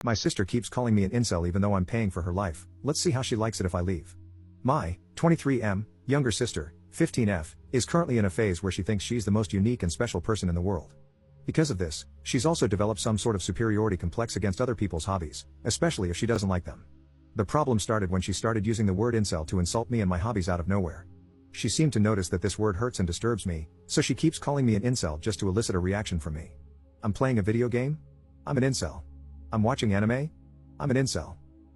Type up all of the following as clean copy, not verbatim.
My sister keeps calling me an incel even though I'm paying for her life. Let's see how she likes it if I leave. My 23M younger sister, 15F, is currently in a phase where she thinks she's the most unique and special person in the world. Because of this, she's also developed some sort of superiority complex against other people's hobbies, especially if she doesn't like them. The problem started when she started using the word incel to insult me and my hobbies out of nowhere. She seemed to notice that this word hurts and disturbs me, so she keeps calling me an incel just to elicit a reaction from me. I'm playing a video game? I'm an incel. I'm watching anime? I'm an incel.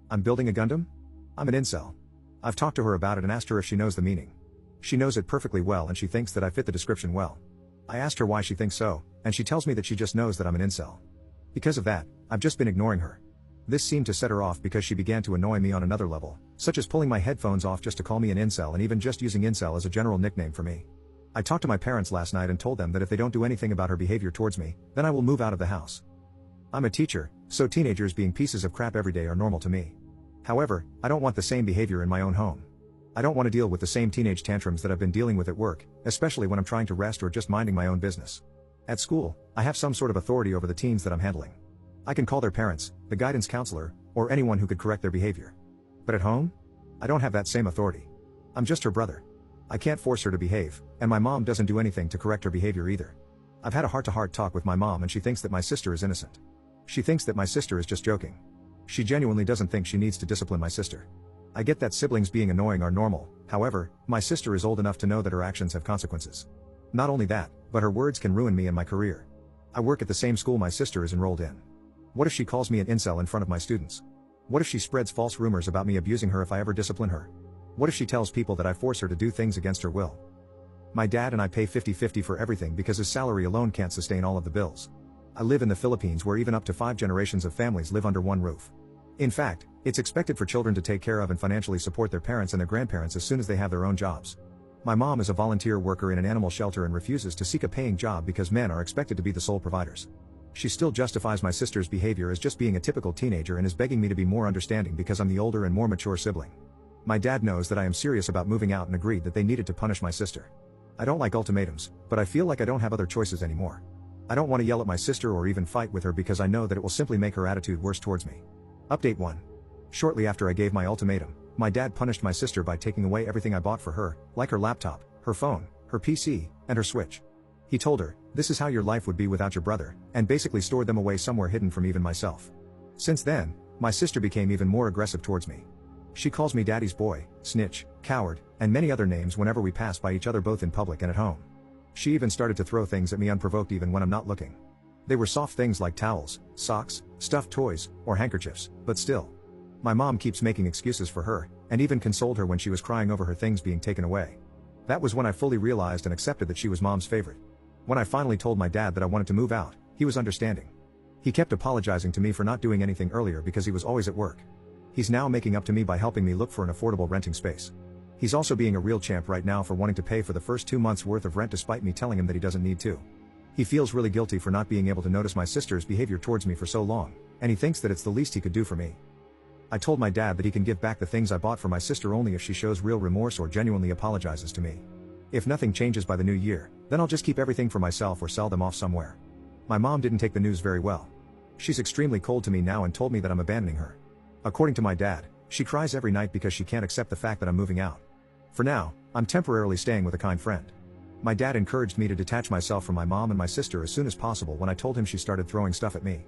I'm building a Gundam? I'm an incel. I've talked to her about it and asked her if she knows the meaning. She knows it perfectly well and she thinks that I fit the description well. I asked her why she thinks so, and she tells me that she just knows that I'm an incel. Because of that, I've just been ignoring her. This seemed to set her off because she began to annoy me on another level, such as pulling my headphones off just to call me an incel and even just using incel as a general nickname for me. I talked to my parents last night and told them that if they don't do anything about her behavior towards me, then I will move out of the house. I'm a teacher, so teenagers being pieces of crap every day are normal to me. However, I don't want the same behavior in my own home. I don't want to deal with the same teenage tantrums that I've been dealing with at work, especially when I'm trying to rest or just minding my own business. At school, I have some sort of authority over the teens that I'm handling. I can call their parents, the guidance counselor, or anyone who could correct their behavior. But at home? I don't have that same authority. I'm just her brother. I can't force her to behave, and my mom doesn't do anything to correct her behavior either. I've had a heart-to-heart talk with my mom and she thinks that my sister is innocent. She thinks that my sister is just joking. She genuinely doesn't think she needs to discipline my sister. I get that siblings being annoying are normal, however, my sister is old enough to know that her actions have consequences. Not only that, but her words can ruin me and my career. I work at the same school my sister is enrolled in. What if she calls me an incel in front of my students? What if she spreads false rumors about me abusing her if I ever discipline her? What if she tells people that I force her to do things against her will? My dad and I pay 50-50 for everything because his salary alone can't sustain all of the bills. I live in the Philippines where even up to 5 generations of families live under one roof. In fact, it's expected for children to take care of and financially support their parents and their grandparents as soon as they have their own jobs. My mom is a volunteer worker in an animal shelter and refuses to seek a paying job because men are expected to be the sole providers. She still justifies my sister's behavior as just being a typical teenager and is begging me to be more understanding because I'm the older and more mature sibling. My dad knows that I am serious about moving out and agreed that they needed to punish my sister. I don't like ultimatums, but I feel like I don't have other choices anymore. I don't want to yell at my sister or even fight with her because I know that it will simply make her attitude worse towards me. Update 1. Shortly after I gave my ultimatum, my dad punished my sister by taking away everything I bought for her, like her laptop, her phone, her PC, and her Switch. He told her, "This is how your life would be without your brother," and basically stored them away somewhere hidden from even myself. Since then, my sister became even more aggressive towards me. She calls me daddy's boy, snitch, coward, and many other names whenever we pass by each other both in public and at home. She even started to throw things at me unprovoked even when I'm not looking. They were soft things like towels, socks, stuffed toys, or handkerchiefs, but still. My mom keeps making excuses for her, and even consoled her when she was crying over her things being taken away. That was when I fully realized and accepted that she was mom's favorite. When I finally told my dad that I wanted to move out, he was understanding. He kept apologizing to me for not doing anything earlier because he was always at work. He's now making up to me by helping me look for an affordable renting space. He's also being a real champ right now for wanting to pay for the first 2 months worth of rent despite me telling him that he doesn't need to. He feels really guilty for not being able to notice my sister's behavior towards me for so long, and he thinks that it's the least he could do for me. I told my dad that he can give back the things I bought for my sister only if she shows real remorse or genuinely apologizes to me. If nothing changes by the new year, then I'll just keep everything for myself or sell them off somewhere. My mom didn't take the news very well. She's extremely cold to me now and told me that I'm abandoning her. According to my dad, she cries every night because she can't accept the fact that I'm moving out. For now, I'm temporarily staying with a kind friend. My dad encouraged me to detach myself from my mom and my sister as soon as possible when I told him she started throwing stuff at me.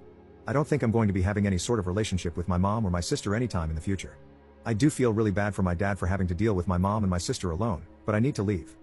I don't think I'm going to be having any sort of relationship with my mom or my sister anytime in the future. I do feel really bad for my dad for having to deal with my mom and my sister alone, but I need to leave.